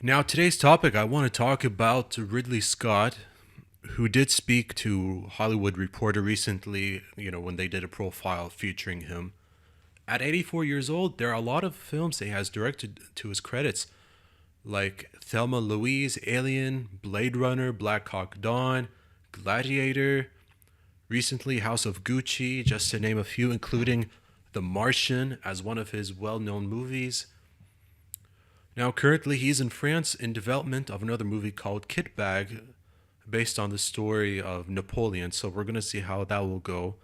Now, today's topic, I want to talk about Ridley Scott, who did speak to Hollywood Reporter recently, when they did a profile featuring him. At 84 years old, there are a lot of films he has directed to his credits, like Thelma Louise, Alien, Blade Runner, Black Hawk Dawn, Gladiator, recently House of Gucci, just to name a few, including The Martian as one of his well known movies. Now, currently, he's in France in development of another movie called Kit Bag, based on the story of Napoleon. So, we're going to see how that will go.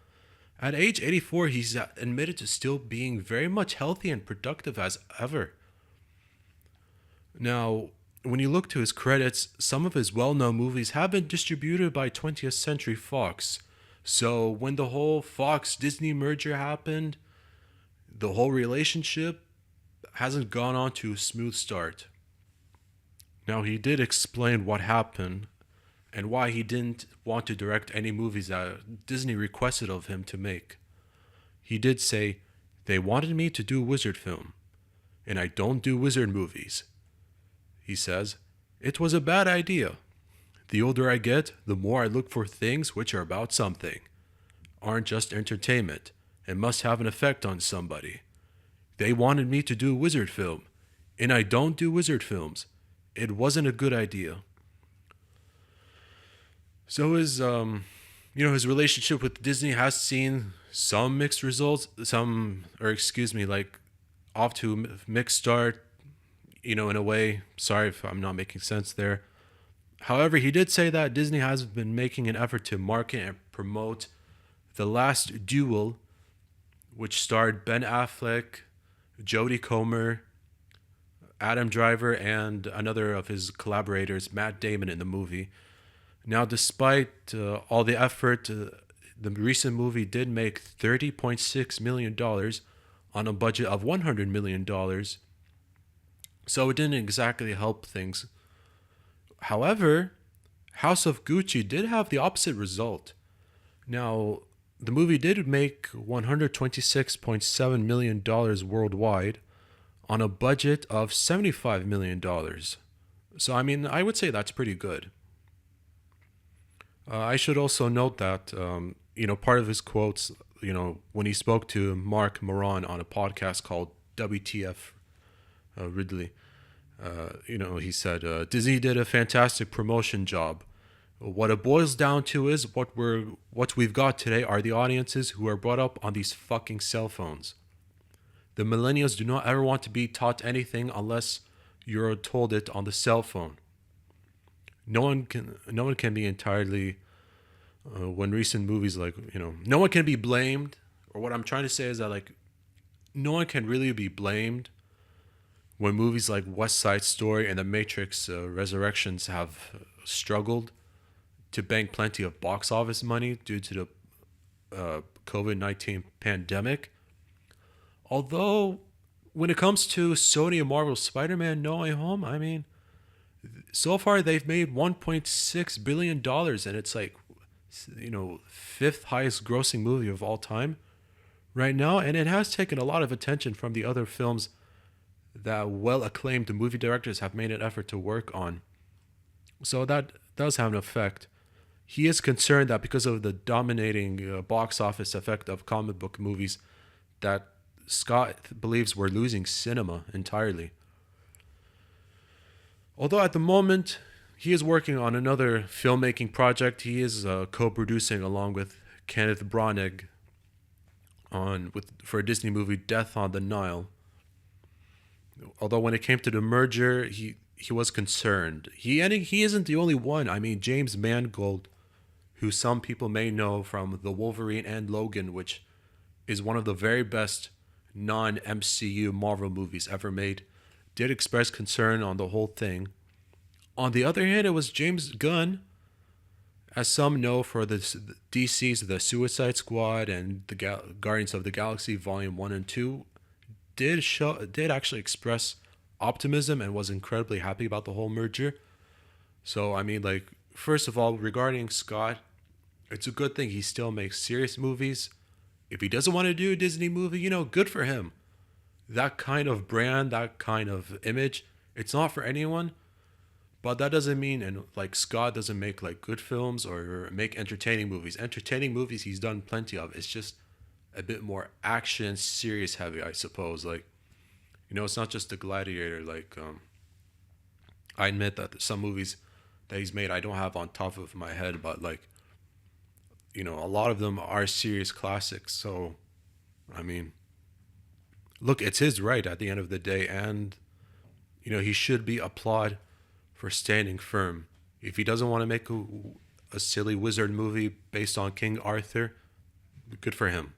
At age 84, he's admitted to still being very much healthy and productive as ever. Now, when you look to his credits, some of his well known movies have been distributed by 20th Century Fox. So, when the whole Fox Disney merger happened, the whole relationship hasn't gone on to a smooth start. Now, he did explain what happened and why he didn't want to direct any movies that Disney requested of him to make. He did say, "They wanted me to do a wizard film, and I don't do wizard movies." He says, "It was a bad idea. The older I get, the more I look for things which are about something, aren't just entertainment, and must have an effect on somebody. They wanted me to do a wizard film, and I don't do wizard films. It wasn't a good idea." So his relationship with Disney has seen some mixed results, like off to a mixed start, in a way. Sorry if I'm not making sense there. However, he did say that Disney has been making an effort to market and promote The Last Duel, which starred Ben Affleck, Jodie Comer, Adam Driver, and another of his collaborators, Matt Damon, in the movie. Now, despite all the effort, the recent movie did make $30.6 million dollars on a budget of $100 million dollars. So it didn't exactly help things. However, House of Gucci did have the opposite result. Now, the movie did make $126.7 million dollars worldwide on a budget of $75 million dollars. So, I mean, I would say that's pretty good. I should also note that, part of his quotes, when he spoke to Mark Moran on a podcast called WTF Ridley, he said, Disney did a fantastic promotion job. What it boils down to is what we've got today are the audiences who are brought up on these fucking cell phones. The millennials do not ever want to be taught anything unless you're told it on the cell phone. No one can be entirely when recent movies, like, no one can be blamed, or what I'm trying to say is that, like, no one can really be blamed when movies like West Side Story and The Matrix Resurrections have struggled to bank plenty of box office money due to the COVID-19 pandemic. Although, when it comes to Sony and Marvel Spider-Man No Way Home, I mean, so far they've made $1.6 billion dollars, and it's like, fifth highest grossing movie of all time right now. And it has taken a lot of attention from the other films that well acclaimed movie directors have made an effort to work on. So that does have an effect. He is concerned that because of the dominating box office effect of comic book movies, that Scott believes we're losing cinema entirely. Although at the moment, he is working on another filmmaking project. He is co-producing along with Kenneth Branagh for a Disney movie, Death on the Nile. Although when it came to the merger, he was concerned. He isn't the only one. I mean, James Mangold, who some people may know from The Wolverine and Logan, which is one of the very best non-MCU Marvel movies ever made, did express concern on the whole thing. On the other hand, it was James Gunn, as some know, for the DC's The Suicide Squad and the Guardians of the Galaxy Volume 1 and 2, did actually express optimism and was incredibly happy about the whole merger. So, I mean, like, first of all, regarding Scott, it's a good thing he still makes serious movies. If he doesn't want to do a Disney movie, good for him. That kind of brand, that kind of image, it's not for anyone. But that doesn't mean, and like Scott doesn't make like good films or make entertaining movies. Entertaining movies he's done plenty of. It's just a bit more action, serious heavy, I suppose. Like, it's not just the Gladiator. Like, I admit that some movies that he's made I don't have on top of my head, but like, a lot of them are serious classics. So, I mean, look, it's his right at the end of the day, and he should be applauded for standing firm. If he doesn't want to make a silly wizard movie based on King Arthur, good for him.